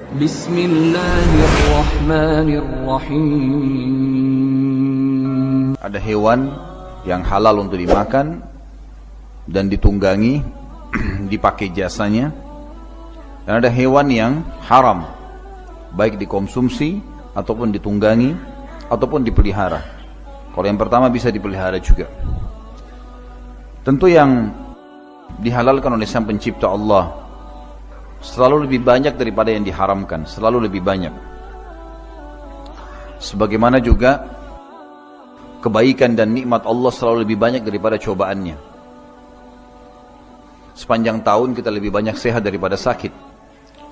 Bismillahirrahmanirrahim. Ada hewan yang halal untuk dimakan dan ditunggangi, dipakai jasanya. Dan ada hewan yang haram, baik dikonsumsi ataupun ditunggangi ataupun dipelihara. Kalau yang pertama bisa dipelihara juga. Tentu yang dihalalkan oleh Sang Pencipta Allah selalu lebih banyak daripada yang diharamkan, selalu lebih banyak. Sebagaimana juga kebaikan dan nikmat Allah selalu lebih banyak daripada cobaannya. Sepanjang tahun kita lebih banyak sehat daripada sakit.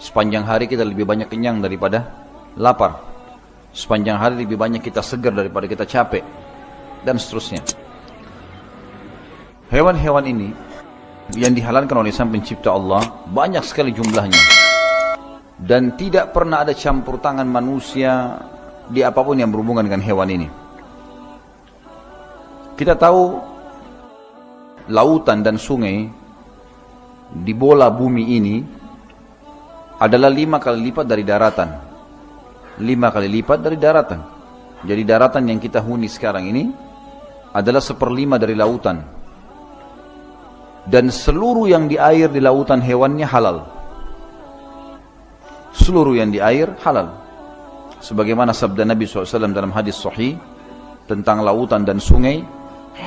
Sepanjang hari kita lebih banyak kenyang daripada lapar. Sepanjang hari lebih banyak kita segar daripada kita capek, dan seterusnya. Hewan-hewan ini yang dihalalkan oleh Sang Pencipta Allah banyak sekali jumlahnya, dan tidak pernah ada campur tangan manusia di apapun yang berhubungan dengan hewan ini. Kita tahu lautan dan sungai di bola bumi ini adalah 5 kali lipat dari daratan. 5 kali lipat dari daratan. Jadi daratan yang kita huni sekarang ini adalah 1/5 dari lautan. Dan seluruh yang di air di lautan hewannya halal. Seluruh yang di air halal. Sebagaimana sabda Nabi SAW dalam hadis sahih tentang lautan dan sungai,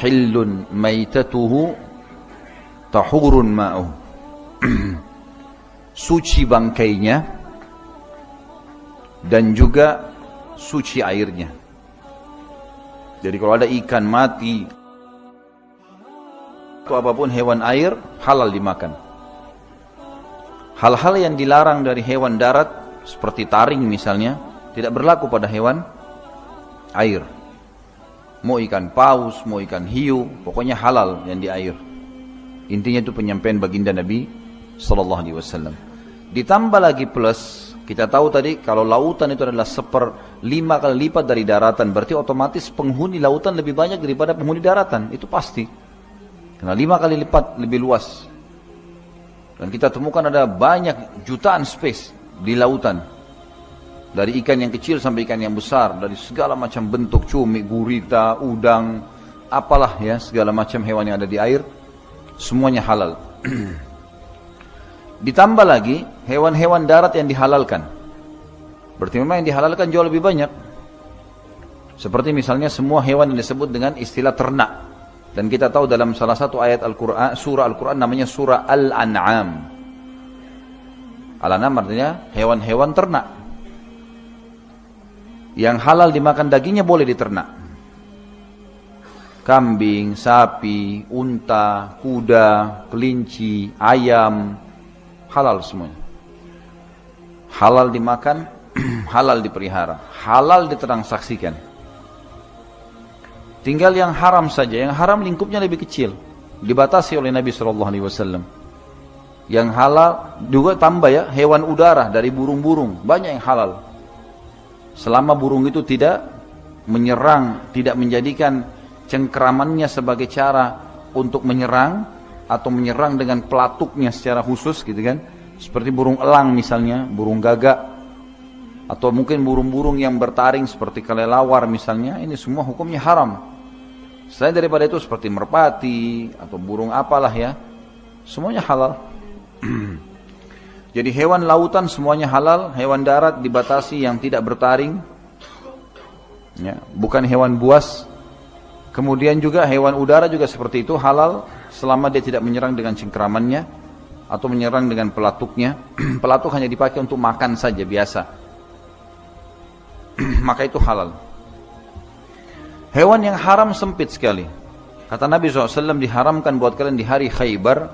hillun maitatuhu tahurun ma'uh. Suci bangkainya dan juga suci airnya. Jadi kalau ada ikan mati atau apapun hewan air, halal dimakan. Hal-hal yang dilarang dari hewan darat seperti taring misalnya tidak berlaku pada hewan air. Mau ikan paus, mau ikan hiu, pokoknya halal yang di air. Intinya itu penyampaian baginda Nabi sallallahu alaihi wasallam. Ditambah lagi plus, kita tahu tadi kalau lautan itu adalah 1/5 kali lipat dari daratan, berarti otomatis penghuni lautan lebih banyak daripada penghuni daratan, itu pasti. Karena 5 kali lipat lebih luas. Dan kita temukan ada banyak jutaan space di lautan. Dari ikan yang kecil sampai ikan yang besar, dari segala macam bentuk, cumi, gurita, udang, apalah ya, segala macam hewan yang ada di air, semuanya halal. Ditambah lagi hewan-hewan darat yang dihalalkan. Berarti memang yang dihalalkan jauh lebih banyak. Seperti misalnya semua hewan yang disebut dengan istilah ternak. Dan kita tahu dalam salah satu ayat Al-Quran, surah Al-Quran namanya surah Al-An'am. Al-An'am artinya hewan-hewan ternak. Yang halal dimakan dagingnya boleh diternak. Kambing, sapi, unta, kuda, kelinci, ayam, halal semuanya. Halal dimakan, halal dipelihara, halal ditransaksikan. Tinggal yang haram saja, yang haram lingkupnya lebih kecil, dibatasi oleh Nabi SAW. Yang halal juga tambah ya, hewan udara dari burung-burung, banyak yang halal. Selama burung itu tidak menyerang, tidak menjadikan cengkeramannya sebagai cara untuk menyerang, atau menyerang dengan pelatuknya secara khusus gitu kan. Seperti burung elang misalnya, burung gagak, atau mungkin burung-burung yang bertaring seperti kelelawar misalnya, ini semua hukumnya haram. Selain daripada itu seperti merpati atau burung apalah ya, semuanya halal. Jadi hewan lautan semuanya halal, hewan darat dibatasi yang tidak bertaring, ya, bukan hewan buas. Kemudian juga hewan udara juga seperti itu halal, selama dia tidak menyerang dengan cengkeramannya atau menyerang dengan pelatuknya. Pelatuk hanya dipakai untuk makan saja biasa. Maka itu halal. Hewan yang haram sempit sekali. Kata Nabi SAW, diharamkan buat kalian di hari Khaybar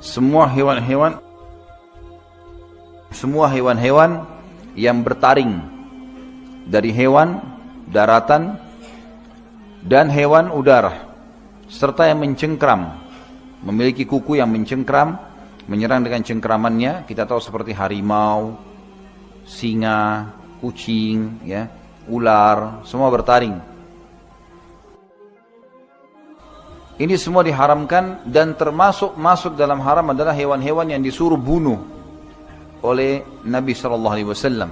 semua hewan-hewan yang bertaring, dari hewan daratan dan hewan udara, serta yang mencengkram, memiliki kuku yang mencengkram, menyerang dengan cengkramannya. Kita tahu seperti harimau, singa, kucing, ya, ular, semua bertaring. Ini semua diharamkan, dan termasuk masuk dalam haram adalah hewan-hewan yang disuruh bunuh. oleh Nabi sallallahu alaihi wasallam.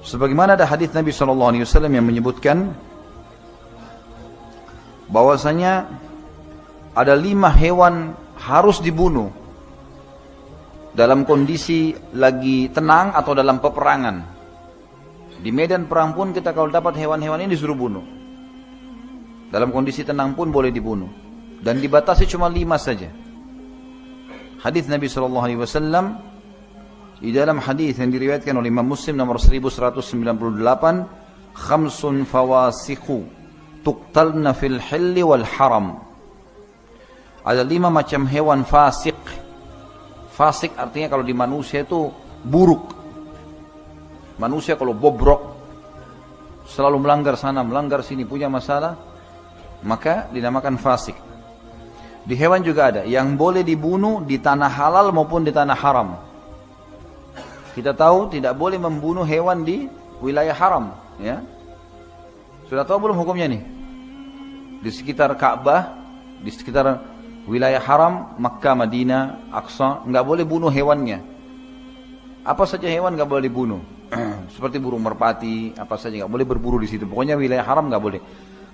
Sebagaimana ada hadis Nabi sallallahu alaihi wasallam yang menyebutkan bahwasanya ada 5 hewan harus dibunuh dalam kondisi lagi tenang atau dalam peperangan. Di medan perang pun kita kalau dapat hewan-hewan ini disuruh bunuh. Dalam kondisi tenang pun boleh dibunuh. Dan dibatasi cuma 5 saja. Hadis Nabi SAW di dalam hadis yang diriwayatkan oleh Imam Muslim nomor 1198, khamsun fawasikhu tuqtalna fil hilli wal haram. Ada 5 macam hewan fasik. Fasik artinya kalau di manusia itu buruk. Manusia kalau bobrok, selalu melanggar sana, melanggar sini, punya masalah, maka dinamakan fasik. Di hewan juga ada yang boleh dibunuh di tanah halal maupun di tanah haram. Kita tahu tidak boleh membunuh hewan di wilayah haram, ya. Sudah tahu belum hukumnya nih? Di sekitar Ka'bah, di sekitar wilayah haram, Makkah, Madinah, Aqsa, nggak boleh bunuh hewannya. Apa saja hewan nggak boleh dibunuh. Seperti burung merpati, apa saja nggak boleh berburu di situ. Pokoknya wilayah haram nggak boleh.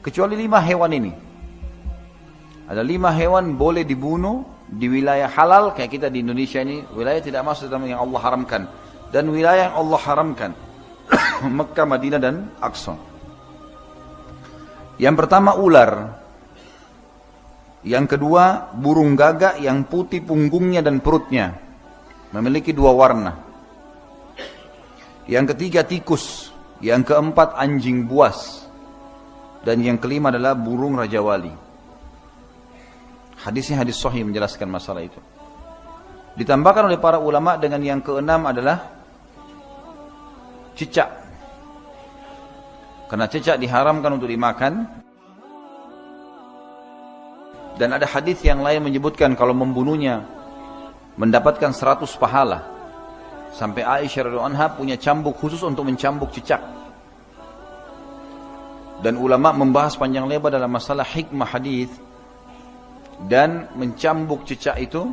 Kecuali 5 hewan ini. Ada 5 hewan boleh dibunuh di wilayah halal kayak kita di Indonesia ini. Wilayah tidak masuk dalam yang Allah haramkan. Dan wilayah yang Allah haramkan, Mekah, Madinah, dan Aqsa. Yang pertama ular. Yang kedua burung gagak yang putih punggungnya dan perutnya, memiliki 2 warna. Yang ketiga tikus. Yang keempat anjing buas. Dan yang kelima adalah burung Raja Wali. Hadisnya hadis sahih menjelaskan masalah itu. Ditambahkan oleh para ulama dengan yang keenam adalah cicak. Karena cicak diharamkan untuk dimakan. Dan ada hadis yang lain menyebutkan kalau membunuhnya mendapatkan 100 pahala. Sampai Aisyah radhiyallahu anha punya cambuk khusus untuk mencambuk cicak. Dan ulama membahas panjang lebar dalam masalah hikmah hadis. Dan mencambuk cicak itu,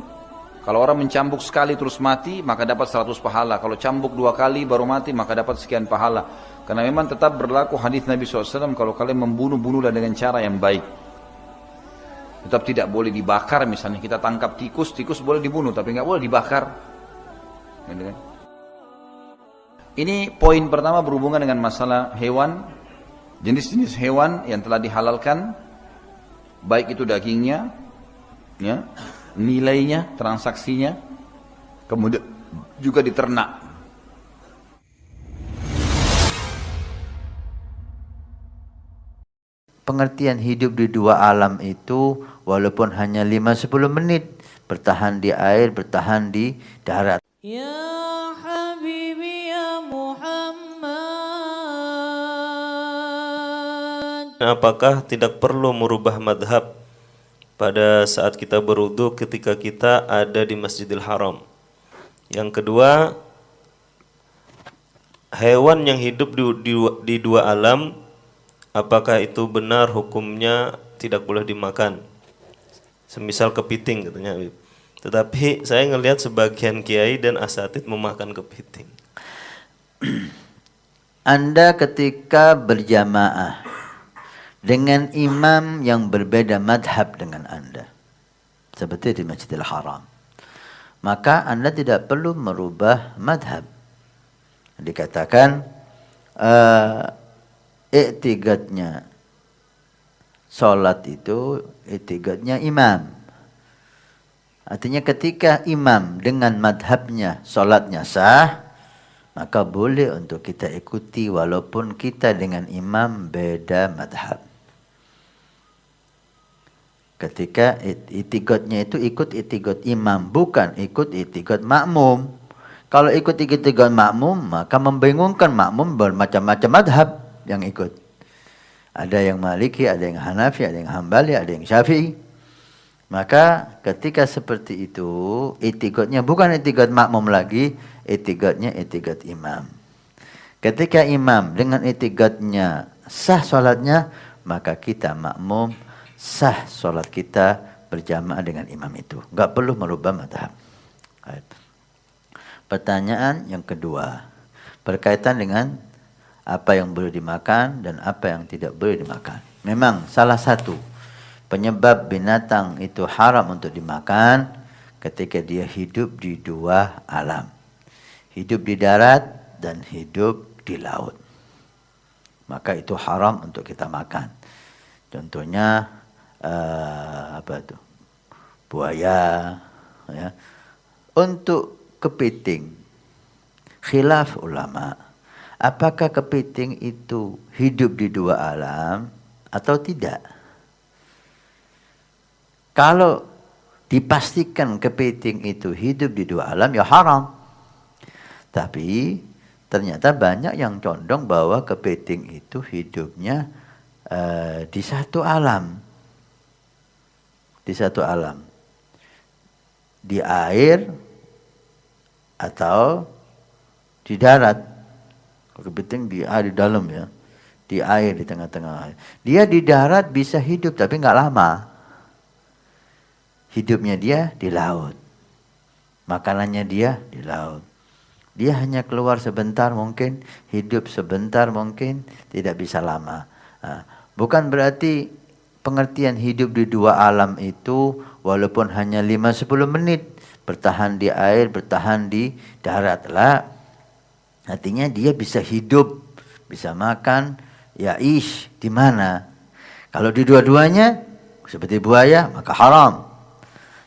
kalau orang mencambuk sekali terus mati, maka dapat 100 pahala. Kalau cambuk 2 kali baru mati, maka dapat sekian pahala. Karena memang tetap berlaku hadis Nabi SAW, kalau kalian membunuh, bunuhlah dengan cara yang baik. Tetap tidak boleh dibakar. Misalnya kita tangkap tikus, tikus boleh dibunuh, tapi nggak boleh dibakar. Ini poin pertama berhubungan dengan masalah hewan, jenis-jenis hewan yang telah dihalalkan, baik itu dagingnya, ya, nilainya, transaksinya, kemudian juga di ternak. Pengertian hidup di 2 alam itu walaupun hanya 5-10 menit, bertahan di air, bertahan di darat. Ya Habibi ya Muhammad. Apakah tidak perlu merubah madhab pada saat kita berwudu ketika kita ada di Masjidil Haram? Yang kedua, hewan yang hidup di 2 alam, apakah itu benar hukumnya tidak boleh dimakan? Semisal kepiting katanya. Tetapi saya ngelihat sebagian kiai dan asatid memakan kepiting. Anda ketika berjamaah dengan imam yang berbeda madhab dengan Anda, seperti di Masjidil Haram, maka Anda tidak perlu merubah madhab. Dikatakan i'tiqadnya sholat itu i'tiqadnya imam. Artinya ketika imam dengan madhabnya sholatnya sah, maka boleh untuk kita ikuti walaupun kita dengan imam beda madhab. Ketika i'tiqadnya itu ikut i'tiqad imam, bukan ikut i'tiqad makmum. Kalau ikut i'tiqad makmum, maka membingungkan, makmum bermacam-macam madhab yang ikut. Ada yang Maliki, ada yang Hanafi, ada yang Hambali, ada yang Syafi'i. Maka ketika seperti itu, i'tiqadnya bukan i'tiqad makmum lagi, i'tiqadnya i'tiqad imam. Ketika imam dengan i'tiqadnya sah sholatnya, maka kita makmum sah sholat kita berjamaah dengan imam itu. Enggak perlu merubah madhab. Pertanyaan yang kedua, berkaitan dengan apa yang boleh dimakan dan apa yang tidak boleh dimakan. Memang salah satu penyebab binatang itu haram untuk dimakan ketika dia hidup di dua alam. Hidup di darat dan hidup di laut. Maka itu haram untuk kita makan. Contohnya buaya, ya. Untuk kepiting, khilaf ulama, apakah kepiting itu hidup di dua alam atau tidak? Kalau dipastikan kepiting itu hidup di dua alam, ya haram. Tapi ternyata banyak yang condong bahwa kepiting itu hidupnya di satu alam. Di satu alam. Di air atau di darat. Kepiting di air, di dalam ya. Di air, di tengah-tengah air. Dia di darat bisa hidup tapi nggak lama. Hidupnya dia di laut. Makanannya dia di laut. Dia hanya keluar sebentar mungkin, hidup sebentar mungkin, tidak bisa lama. Nah, bukan berarti pengertian hidup di dua alam itu walaupun hanya 5-10 menit. Bertahan di air, bertahan di darat lah. Artinya dia bisa hidup, bisa makan, ya di mana. Kalau di dua-duanya, seperti buaya, maka haram.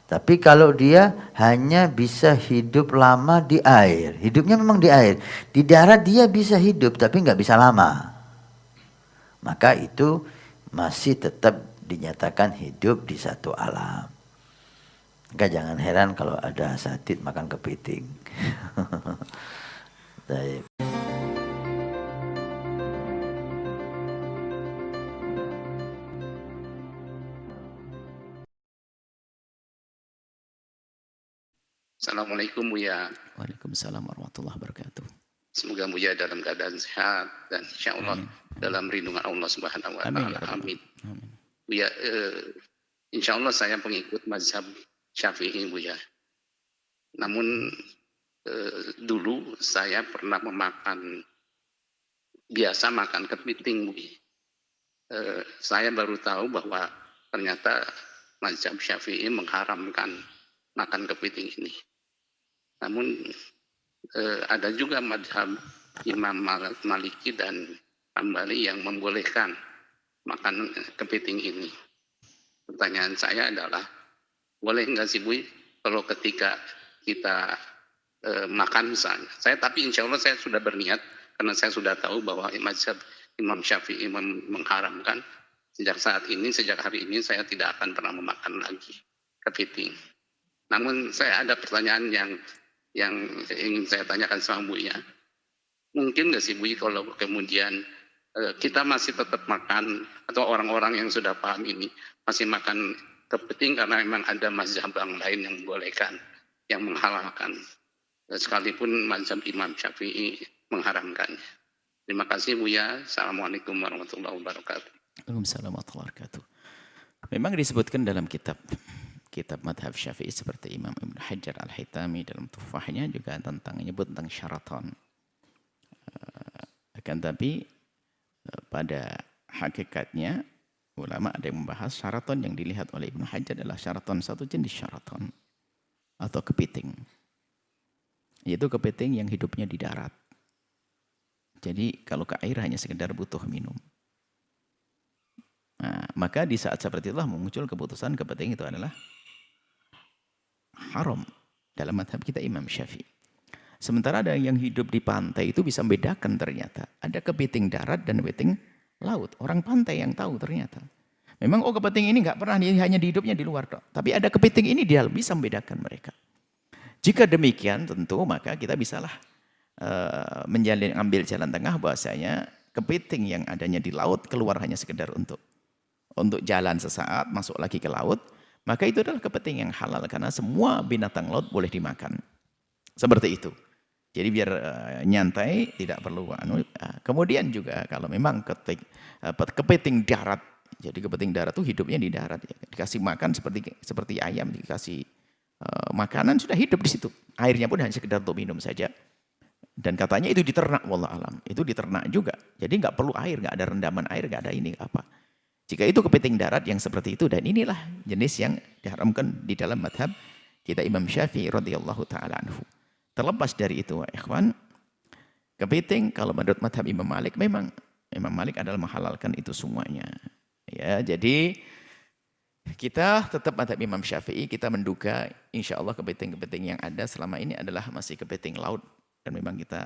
Tapi kalau dia hanya bisa hidup lama di air, hidupnya memang di air. Di darat dia bisa hidup tapi nggak bisa lama. Maka itu masih tetap dinyatakan hidup di satu alam. Maka jangan heran kalau ada asatid makan kepiting. Baik. Assalamualaikum Buya. Waalaikumsalam warahmatullahi wabarakatuh. Semoga Buya dalam keadaan sehat dan insya Allah dalam lindungan Allah Subhanahu Wa Taala. Amin. Buya, insya Allah saya pengikut mazhab Syafi'i Buya. Namun dulu saya pernah biasa makan kepiting Buya. Saya baru tahu bahwa ternyata mazhab Syafi'i mengharamkan makan kepiting ini. Namun ada juga madhab Imam Maliki dan Hambali yang membolehkan makan kepiting ini. Pertanyaan saya adalah, boleh nggak sih Bu, kalau ketika kita makan misalnya, tapi insya Allah saya sudah berniat, karena saya sudah tahu bahwa mazhab Imam Syafi'i mengharamkan, sejak hari ini saya tidak akan pernah memakan lagi kepiting. Namun saya ada pertanyaan yang ingin saya tanyakan sama Bu ya. Mungkin nggak sih Bu kalau kemudian kita masih tetap makan, atau orang-orang yang sudah paham ini masih makan kepiting karena memang ada mazhab yang lain yang membolehkan, yang menghalalkan, sekalipun mazhab Imam Syafi'i mengharamkannya. Terima kasih Bu ya. Assalamualaikum warahmatullahi wabarakatuh. Waalaikumsalam warahmatullahi wabarakatuh. Memang disebutkan dalam kitab madhab Syafi'i seperti Imam Ibn Hajar Al-Haytami dalam Tuhfahnya juga menyebut tentang syaraton. Akan tapi pada hakikatnya ulama ada yang membahas syaraton yang dilihat oleh Ibn Hajar adalah syaraton, satu jenis syaraton atau kepiting. Yaitu kepiting yang hidupnya di darat. Jadi kalau ke air hanya sekedar butuh minum. Nah, maka di saat seperti itulah muncul keputusan kepiting itu adalah haram dalam madhab kita Imam Syafi'i. Sementara ada yang hidup di pantai itu bisa membedakan ternyata. Ada kepiting darat dan kepiting laut. Orang pantai yang tahu ternyata. Memang kepiting ini nggak pernah hanya di hidupnya di luar. Tapi ada kepiting ini dia bisa membedakan mereka. Jika demikian tentu maka kita bisalah ambil jalan tengah bahwasanya kepiting yang adanya di laut keluar hanya sekedar untuk jalan sesaat, masuk lagi ke laut, maka itu adalah kepiting yang halal karena semua binatang laut boleh dimakan. Seperti itu. Jadi biar nyantai, tidak perlu kemudian juga kalau memang kepiting darat, jadi kepiting darat itu hidupnya di darat ya. Dikasih makan seperti ayam, dikasih makanan sudah hidup di situ. Airnya pun hanya sekedar untuk minum saja. Dan katanya itu diternak, wallah alam. Itu diternak juga. Jadi nggak perlu air, nggak ada rendaman air, nggak ada ini apa. Jika itu kepiting darat yang seperti itu, dan inilah jenis yang diharamkan di dalam madhab kita Imam Syafi'i radhiyallahu taala anhu. Terlepas dari itu, ikhwan, kepiting kalau menurut madhab Imam Malik, memang Imam Malik adalah menghalalkan itu semuanya. Ya, jadi kita tetap madhab Imam Syafi'i, kita menduga insya Allah kepiting-kepiting yang ada selama ini adalah masih kepiting laut. Dan memang kita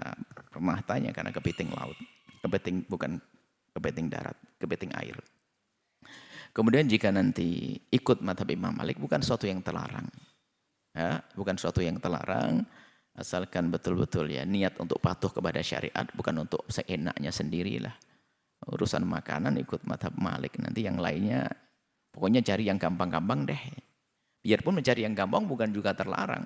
pernah tanya karena kepiting laut, kepiting bukan kepiting darat, kepiting air. Kemudian jika nanti ikut madhab Imam Malik, bukan sesuatu yang terlarang. Ya, bukan sesuatu yang terlarang, asalkan betul-betul ya niat untuk patuh kepada syariat, bukan untuk seenaknya sendirilah. Urusan makanan ikut madhab Malik, nanti yang lainnya pokoknya cari yang gampang-gampang deh. Biarpun mencari yang gampang bukan juga terlarang.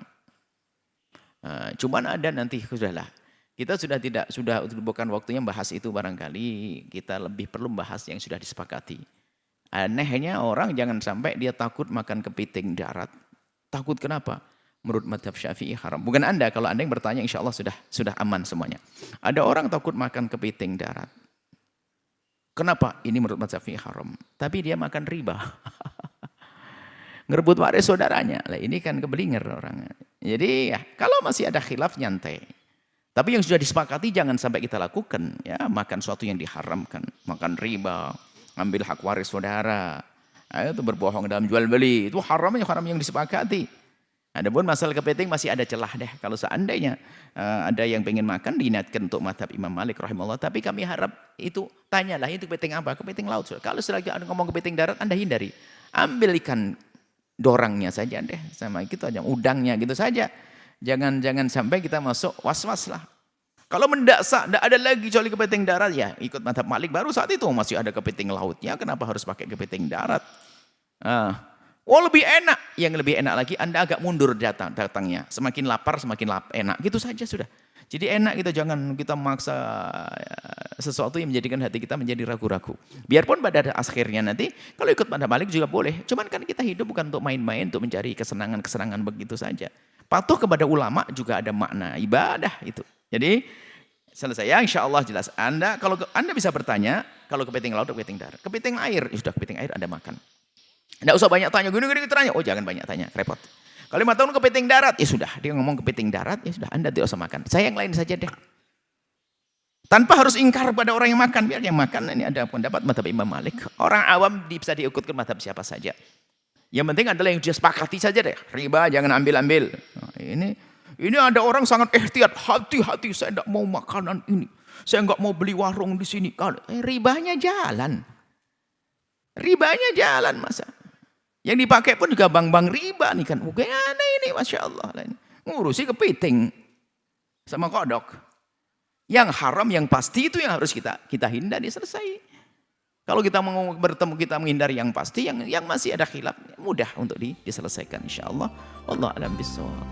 Cuman ada nanti sudahlah. Kita sudah bukan waktunya bahas itu, barangkali kita lebih perlu bahas yang sudah disepakati. Anehnya orang jangan sampai dia takut makan kepiting darat. Takut kenapa? Menurut madhab Syafi'i haram. Bukan Anda, kalau Anda yang bertanya insya Allah sudah aman semuanya. Ada orang takut makan kepiting darat. Kenapa? Ini menurut madhab Syafi'i haram. Tapi dia makan riba. Ngerebut waris saudaranya. Lah ini kan kebelinger orangnya. Jadi ya, kalau masih ada khilaf nyantai. Tapi yang sudah disepakati jangan sampai kita lakukan. Ya, makan sesuatu yang diharamkan. Makan riba, ambil hak waris saudara. Itu berbohong dalam jual beli. Itu haram yang disepakati. Adapun masalah kepiting masih ada celah deh. Kalau seandainya ada yang pengen makan, diingatkan untuk madhab Imam Malik rahimahullah. Tapi kami harap itu, tanyalah itu kepiting apa? Kepiting laut. Kalau selagi ada ngomong kepiting darat, Anda hindari. Ambil ikan dorangnya saja deh, sama gitu aja, udangnya gitu saja. Jangan sampai kita masuk was-was lah. Kalau mendasak, tidak ada lagi kecuali kepiting darat, ya ikut madhab Malik. Baru saat itu masih ada kepiting lautnya, kenapa harus pakai kepiting darat? Lebih enak. Yang lebih enak lagi, Anda agak mundur datangnya. Semakin lapar, semakin enak. Gitu saja sudah. Jadi enak kita, jangan kita maksa sesuatu yang menjadikan hati kita menjadi ragu-ragu. Biarpun pada akhirnya nanti, kalau ikut madhab Malik juga boleh. Cuman kan kita hidup bukan untuk main-main, untuk mencari kesenangan-kesenangan begitu saja. Patuh kepada ulama juga ada makna ibadah itu. Jadi selesai ya, insya Allah jelas. Kalau Anda bisa bertanya, kalau kepiting laut atau kepiting darat. Kepiting air, ya sudah kepiting air Anda makan. Tidak usah banyak tanya, gini-gini tanya. Oh jangan banyak tanya, repot. Kalau 5 tahun kepiting darat, ya sudah. Dia ngomong kepiting darat, ya sudah. Anda tidak usah makan. Saya yang lain saja deh. Tanpa harus ingkar pada orang yang makan. Biar yang makan, ini ada pendapat madhab Imam Malik. Orang awam bisa diikutkan madhab siapa saja. Yang penting adalah yang dia sepakati saja deh. Riba jangan ambil-ambil. Nah, ini ada orang sangat ihtiyat. Hati-hati, saya tidak mau makanan ini. Saya nggak mau beli warung di sini. Ribanya jalan. Ribanya jalan masa. Yang dipakai pun juga bank-bank riba nih kan. Gimana ini, Masya Allah. Ngurusi kepiting sama kodok. Yang haram, yang pasti itu yang harus kita hindari, selesai. Kalau kita mau bertemu, kita menghindari yang pasti, yang masih ada khilaf, mudah untuk diselesaikan insya Allah. Wallahu a'lam bishawab.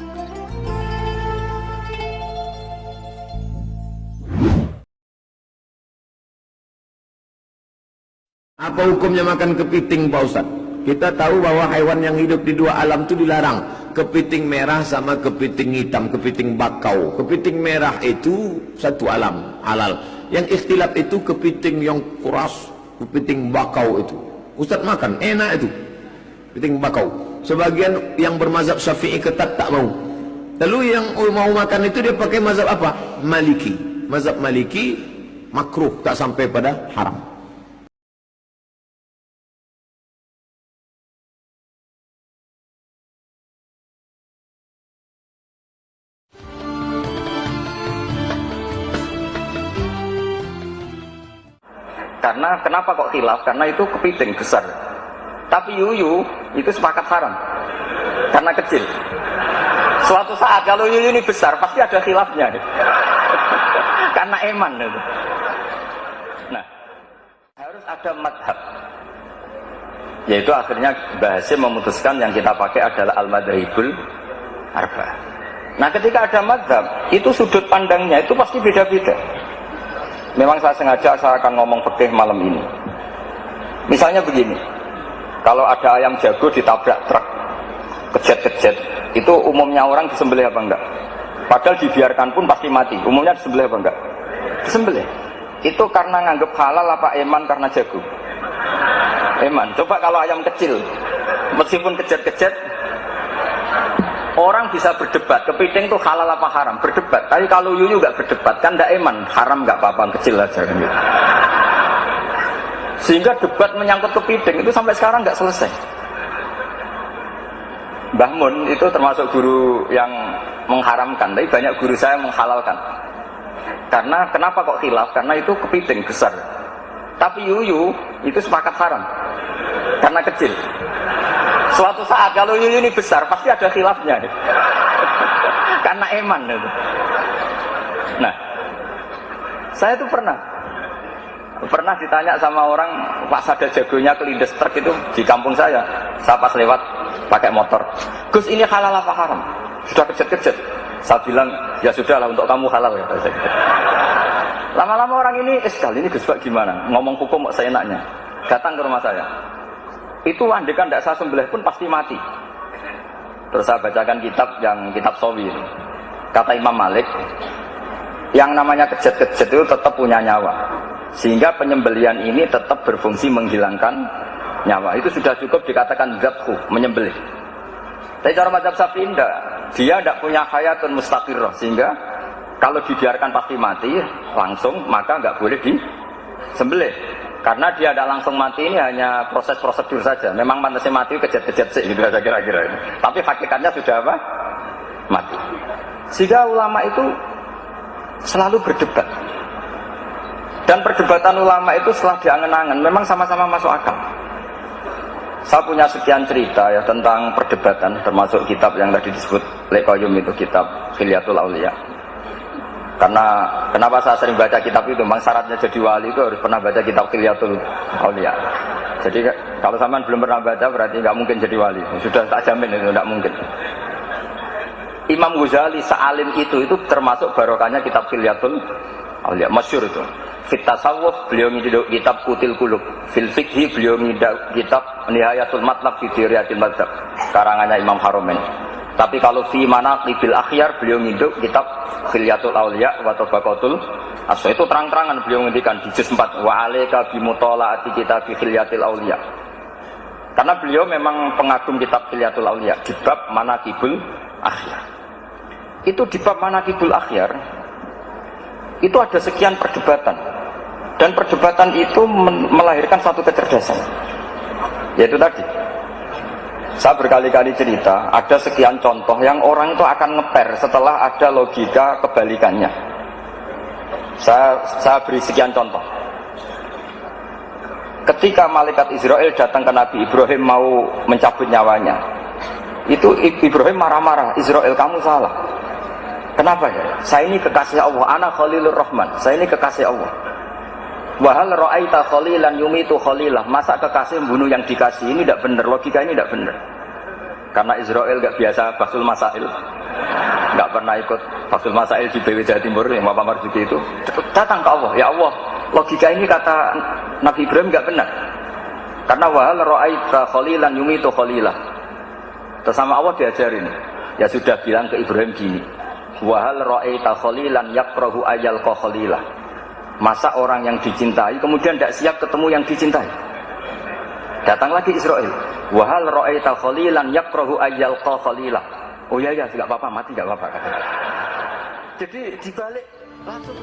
Apa hukumnya makan kepiting, Pak Ustaz? Kita tahu bahwa hewan yang hidup di dua alam itu dilarang. Kepiting merah sama kepiting hitam, kepiting bakau. Kepiting merah itu satu alam, halal. Yang ikhtilaf itu kepiting yang kuras, kepiting bakau itu. Ustaz makan, enak itu. Kepiting bakau. Sebagian yang bermazhab Syafi'i ketat tak mau. Lalu yang mau makan itu dia pakai mazhab apa? Maliki. Mazhab Maliki makruh, tak sampai pada haram. Karena kenapa kok khilaf? Karena itu kepiting besar. Tapi yuyu itu sepakat haram. Karena kecil. Suatu saat kalau yuyu ini besar pasti ada khilafnya. Karena eman itu. Nah, harus ada madhab. Yaitu akhirnya Mbah Hasyim memutuskan yang kita pakai adalah al-madhhabul arba. Nah, ketika ada madhab, itu sudut pandangnya itu pasti beda-beda. Memang saya akan ngomong fikih malam ini. Misalnya begini, kalau ada ayam jago ditabrak truk, kejet-kejet, itu umumnya orang disembelih apa enggak? Padahal dibiarkan pun pasti mati. Umumnya disembelih apa enggak? Disembelih. Itu karena nganggep halal apa eman karena jago? Eman. Coba kalau ayam kecil, meskipun kejet-kejet, orang bisa berdebat, kepiting itu halal apa haram, berdebat. Tapi kalau yuyu nggak berdebat, kan nggak eman, haram nggak apa-apa, kecil aja kan gitu. Sehingga debat menyangkut kepiting itu sampai sekarang nggak selesai. Mbah Mun itu termasuk guru yang mengharamkan, tapi banyak guru saya menghalalkan. Karena kenapa kok khilaf? Karena itu kepiting besar. Tapi yuyu itu sepakat haram, karena kecil. Suatu saat kalau yuyu ini besar pasti ada khilafnya, karena eman itu. Nah, saya itu pernah ditanya sama orang pas ada jagonya kelindes truk itu di kampung saya pas lewat pakai motor, Gus ini halal apa haram? Sudah kejet-kejet. Saya bilang ya sudahlah untuk kamu halal ya. Lama-lama orang ini kali ini Gus Pak gimana? Ngomong hukum kok seenaknya. Datang ke rumah saya. Itu andekan tidak saya sembelih pun pasti mati. Terus saya bacakan kitab Sawi. Kata Imam Malik, yang namanya kejet-kejet itu tetap punya nyawa. Sehingga penyembelian ini tetap berfungsi menghilangkan nyawa. Itu sudah cukup dikatakan dzabhu, menyembelih. Tapi cara mazhab Syafi'i enggak. Dia tidak punya hayatun mustaqirrah, sehingga kalau dibiarkan pasti mati langsung, maka nggak boleh disembelih. Karena dia tidak langsung mati, ini hanya proses prosedur saja. Memang pantasnya mati kejet-kejet sih gitu aja kira-kira ini. Tapi hakikatnya sudah apa? Mati. Sehingga ulama itu selalu berdebat. Dan perdebatan ulama itu setelah diangen-angen memang sama-sama masuk akal. Saya punya sekian cerita ya tentang perdebatan, termasuk kitab yang tadi disebut Lekoyum itu, kitab Khilyatul Auliya. Karena kenapa saya sering baca kitab itu? Memang syaratnya jadi wali itu harus pernah baca kitab Khilyatul Auliya. Jadi kalau sampean belum pernah baca berarti nggak mungkin jadi wali. Sudah tak jamin itu nggak mungkin. Imam Ghazali sealim itu termasuk barokahnya kitab Khilyatul Auliya, masyhur itu. Fit tasawuf beliau ngiduk kitab Kutil Kulub, fil fikhi beliau ngiduk kitab Nihayatul Matlab fi Diriyatil Madzhab karangannya Imam Haromen. Tapi kalau fi manaqibil akhyar beliau ngiduk kitab Khilyatul Auliya wa Tabaqatul Asy. Itu terang-terangan beliau ngendikan di juz 4 wa alayka bi mutalaati kitab Khilyatil Auliya. Karena beliau memang pengagum kitab Khilyatul Auliya di bab manaqibul akhyar. Itu di bab manaqibul akhyar itu ada sekian perdebatan. Dan perdebatan itu melahirkan satu kecerdasan. Yaitu tadi, saya berkali-kali cerita, ada sekian contoh yang orang itu akan ngeper setelah ada logika kebalikannya. Saya beri sekian contoh. Ketika malaikat Israel datang ke Nabi Ibrahim mau mencabut nyawanya, itu Ibrahim marah-marah, Israel kamu salah. Kenapa ya? Saya ini kekasih Allah, ana Khalilur Rahman, saya ini kekasih Allah. Wahal ra'aita khalilan yumitu khalilah. Masa kekasih membunuh yang dikasih? Ini tidak benar, logika ini tidak benar. Karena Israel tidak biasa Basul Masail, tidak pernah ikut Basul Masail di BW Jawa Timur yang Bapak Marzuki itu. Datang ke Allah, ya Allah, logika ini kata Nabi Ibrahim tidak benar. Karena wahal ra'aita khalilan yumitu khalilah. Terus sama Allah diajarin, ya sudah bilang ke Ibrahim gini, wahal ra'aita khalilan yakrahu ayyalqa khalilah. Masa orang yang dicintai kemudian tidak siap ketemu yang dicintai? Datang lagi Israel, wahal ra'aita khalilan yakrahu ayyalqa khalilah. Oh ya, enggak apa-apa, mati enggak apa-apa. Jadi dibalik langsung